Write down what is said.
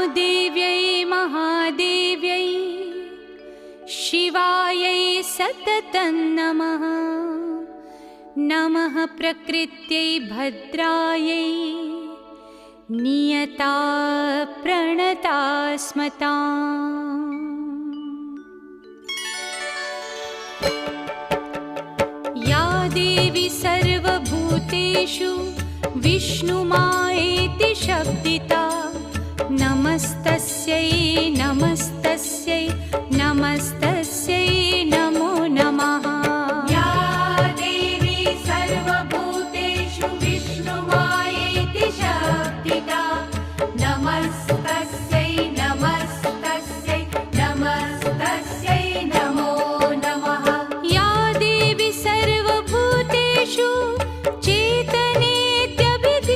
देव्यै महादेव्यै शिवायै सततं नमः। नमः प्रकृत्यै भद्रायै नियता प्रणता स्मताम्। या देवी सर्वभूतेषु विष्णुमायेति शब्दिता नमस्तस्यै नमस्तस्यै नमस्तस्यै